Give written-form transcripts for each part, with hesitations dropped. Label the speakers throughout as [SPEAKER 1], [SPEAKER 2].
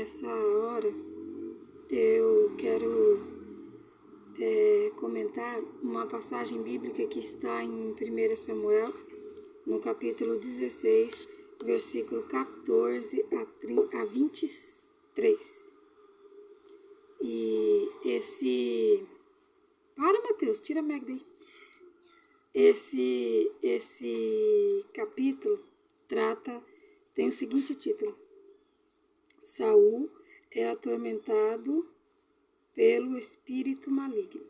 [SPEAKER 1] nessa hora eu quero comentar uma passagem bíblica que está em 1 Samuel, no capítulo 16, versículo 14 a 23. E esse... Para, Mateus, tira a Magda aí. Esse capítulo tem o seguinte título: Saul é atormentado pelo espírito maligno.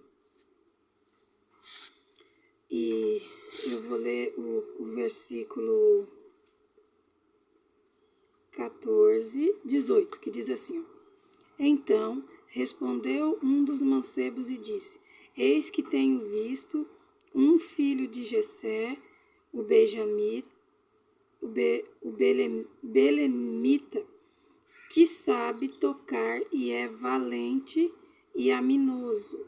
[SPEAKER 1] E eu vou ler o versículo 18, que diz assim: Então respondeu um dos mancebos e disse: Eis que tenho visto um filho de Jessé, o belemita, que sabe tocar e é valente e aminoso,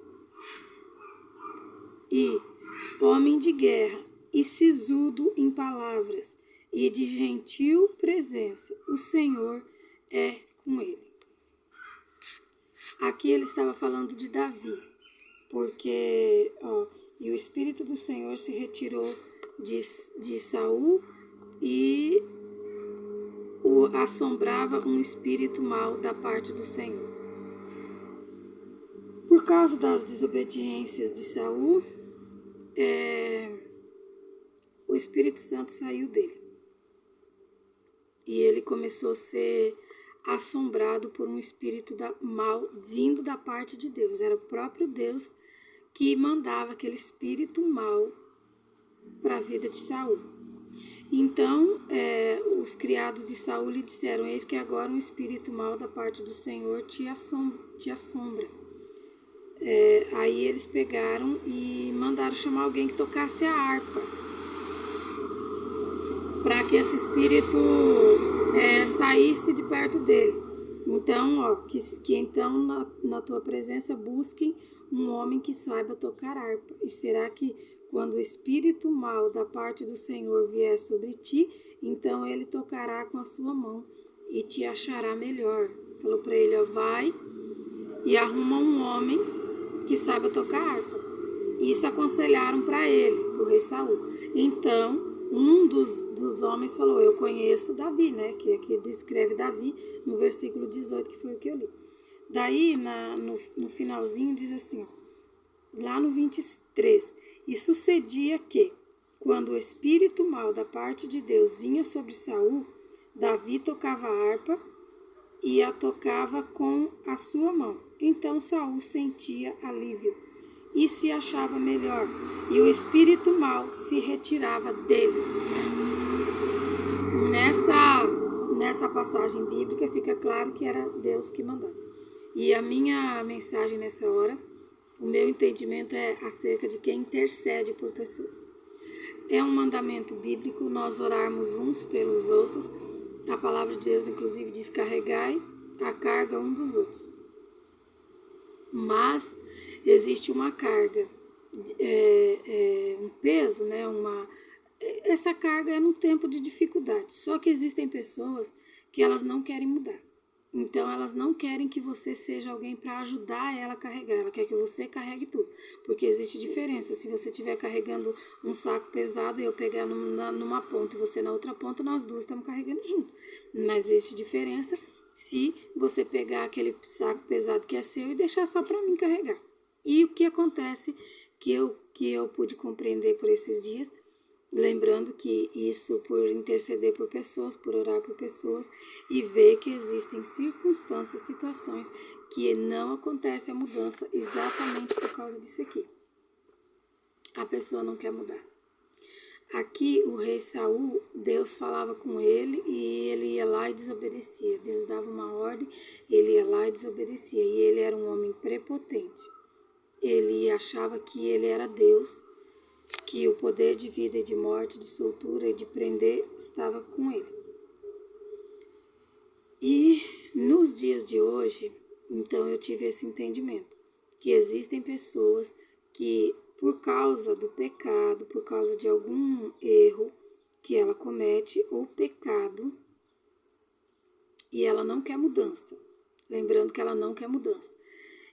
[SPEAKER 1] e homem de guerra, e sisudo em palavras, e de gentil presença. O Senhor é com ele. Aqui ele estava falando de Davi, porque e o Espírito do Senhor se retirou de Saul e o assombrava um espírito mau da parte do Senhor. Por causa das desobediências de Saul, o Espírito Santo saiu dele. E ele começou a ser assombrado por um espírito mal vindo da parte de Deus. Era o próprio Deus que mandava aquele espírito mal para a vida de Saul. Então, os criados de Saul lhe disseram: Eis que agora um espírito mal da parte do Senhor te assombra. Aí eles pegaram e mandaram chamar alguém que tocasse a harpa, para que esse espírito saísse de perto dele. Então, que então na tua presença busquem um homem que saiba tocar harpa. E será que quando o espírito mal da parte do Senhor vier sobre ti, então ele tocará com a sua mão e te achará melhor. Falou para ele: vai e arruma um homem que saiba tocar harpa. Isso aconselharam para ele, o rei Saul. Então, um dos homens falou: eu conheço Davi, né? Que aqui descreve Davi no versículo 18, que foi o que eu li. Daí, no finalzinho, diz assim, lá no 23, e sucedia que, quando o espírito mal da parte de Deus vinha sobre Saul, Davi tocava a harpa e a tocava com a sua mão. Então Saul sentia alívio e se achava melhor, e o espírito mau se retirava dele. Nessa passagem bíblica fica claro que era Deus que mandava. E a minha mensagem nessa hora, o meu entendimento é acerca de quem intercede por pessoas. É um mandamento bíblico nós orarmos uns pelos outros. A palavra de Deus, inclusive, diz: carregai a carga um dos outros. Mas existe uma carga, um peso, né? Essa carga é num tempo de dificuldade. Só que existem pessoas que elas não querem mudar. Então, elas não querem que você seja alguém para ajudar ela a carregar. Ela quer que você carregue tudo. Porque existe diferença. Se você estiver carregando um saco pesado e eu pegar numa ponta e você na outra ponta, nós duas estamos carregando junto. Mas existe diferença se você pegar aquele saco pesado que é seu e deixar só para mim carregar. E o que acontece que eu pude compreender por esses dias, lembrando que isso por interceder por pessoas, por orar por pessoas, e ver que existem circunstâncias, situações que não acontece a mudança exatamente por causa disso aqui. A pessoa não quer mudar. Aqui o rei Saul, Deus falava com ele e ele ia lá e desobedecia. Deus dava uma ordem, ele ia lá e desobedecia. E ele era um homem prepotente. Ele achava que ele era Deus, que o poder de vida e de morte, de soltura e de prender estava com ele. E nos dias de hoje, então eu tive esse entendimento, que existem pessoas que, por causa do pecado, por causa de algum erro que ela comete, ou pecado, e ela não quer mudança. Lembrando que ela não quer mudança.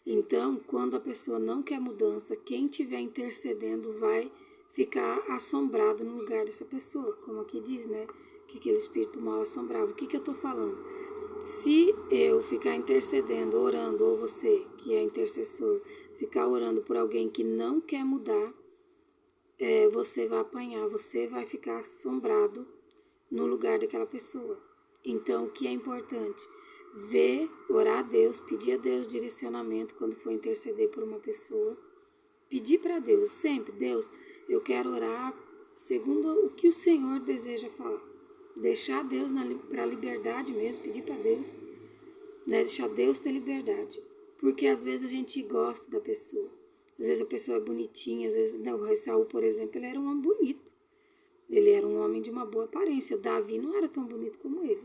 [SPEAKER 1] Então, quando a pessoa não quer mudança, quem estiver intercedendo vai ficar assombrado no lugar dessa pessoa, como aqui diz, né? Que aquele espírito mal assombrava. O que eu estou falando? Se eu ficar intercedendo, orando, ou você, que é intercessor, ficar orando por alguém que não quer mudar, você vai apanhar, você vai ficar assombrado no lugar daquela pessoa. Então, o que é importante? Ver, orar a Deus, pedir a Deus direcionamento quando for interceder por uma pessoa. Pedir para Deus, sempre, Deus, eu quero orar segundo o que o Senhor deseja falar. Deixar Deus para a liberdade mesmo, pedir para Deus, né? Deixar Deus ter liberdade. Porque às vezes a gente gosta da pessoa. Às vezes a pessoa é bonitinha, às vezes, né, o rei Saul, por exemplo, ele era um homem bonito. Ele era um homem de uma boa aparência. Davi não era tão bonito como ele.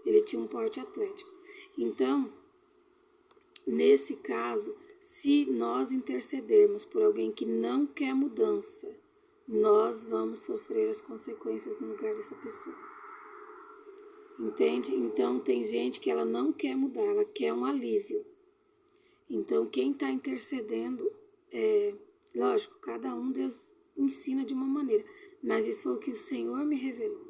[SPEAKER 1] Ele tinha um porte atlético. Então, nesse caso, se nós intercedermos por alguém que não quer mudança, nós vamos sofrer as consequências no lugar dessa pessoa. Entende? Então, tem gente que ela não quer mudar, ela quer um alívio. Então, quem está intercedendo, lógico, cada um Deus ensina de uma maneira. Mas isso foi o que o Senhor me revelou.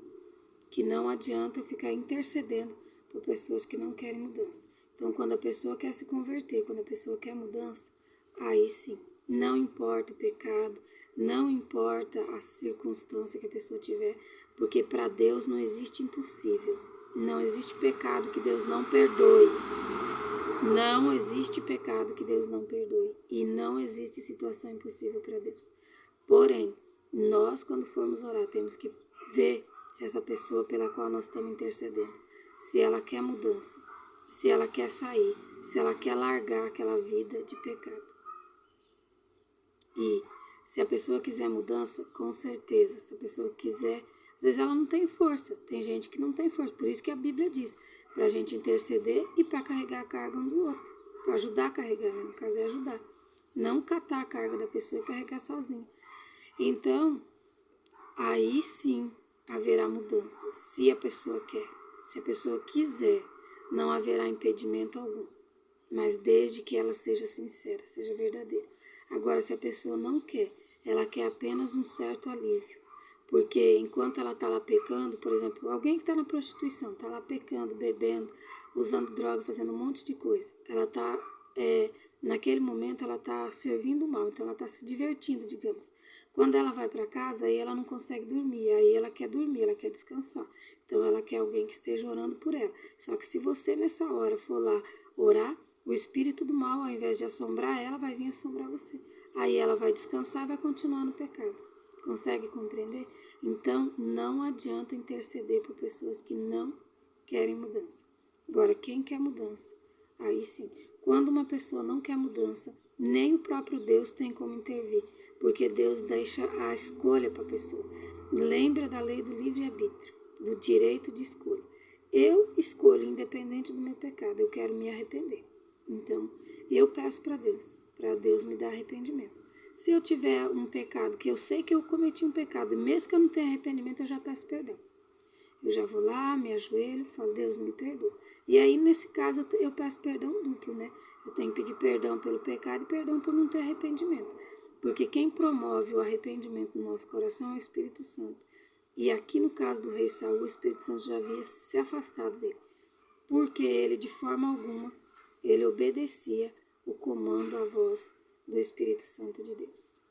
[SPEAKER 1] Que não adianta eu ficar intercedendo por pessoas que não querem mudança. Então, quando a pessoa quer se converter, quando a pessoa quer mudança, aí sim, não importa o pecado, não importa a circunstância que a pessoa tiver, porque para Deus não existe impossível. Não existe pecado que Deus não perdoe. Não existe pecado que Deus não perdoe. E não existe situação impossível para Deus. Porém, nós, quando formos orar, temos que ver se essa pessoa pela qual nós estamos intercedendo, se ela quer mudança, se ela quer sair, se ela quer largar aquela vida de pecado. E se a pessoa quiser mudança, com certeza, se a pessoa quiser, às vezes ela não tem força, tem gente que não tem força, por isso que a Bíblia diz, para a gente interceder e para carregar a carga um do outro, para ajudar a carregar, né? No caso é ajudar, não catar a carga da pessoa e carregar sozinha. Então, aí sim haverá mudança, se a pessoa quer, se a pessoa quiser, não haverá impedimento algum, mas desde que ela seja sincera, seja verdadeira. Agora, se a pessoa não quer, ela quer apenas um certo alívio, porque enquanto ela está lá pecando, por exemplo, alguém que está na prostituição, está lá pecando, bebendo, usando droga, fazendo um monte de coisa, ela está, naquele momento, ela está servindo mal, então ela está se divertindo, digamos. Quando ela vai para casa, aí ela não consegue dormir, aí ela quer dormir, ela quer descansar. Então ela quer alguém que esteja orando por ela. Só que se você nessa hora for lá orar, o espírito do mal, ao invés de assombrar ela, vai vir assombrar você. Aí ela vai descansar e vai continuar no pecado. Consegue compreender? Então não adianta interceder por pessoas que não querem mudança. Agora, quem quer mudança? Aí sim. Quando uma pessoa não quer mudança, nem o próprio Deus tem como intervir, porque Deus deixa a escolha para a pessoa. Lembra da lei do livre-arbítrio, do direito de escolha. Eu escolho, independente do meu pecado, eu quero me arrepender. Então, eu peço para Deus me dar arrependimento. Se eu tiver um pecado, que eu sei que eu cometi um pecado, mesmo que eu não tenha arrependimento, eu já peço perdão. Eu já vou lá, me ajoelho, falo, Deus me perdoa. E aí, nesse caso, eu peço perdão duplo, né? Eu tenho que pedir perdão pelo pecado e perdão por não ter arrependimento. Porque quem promove o arrependimento no nosso coração é o Espírito Santo. E aqui no caso do rei Saul, o Espírito Santo já havia se afastado dele. Porque ele, de forma alguma, ele obedecia o comando, a voz do Espírito Santo de Deus.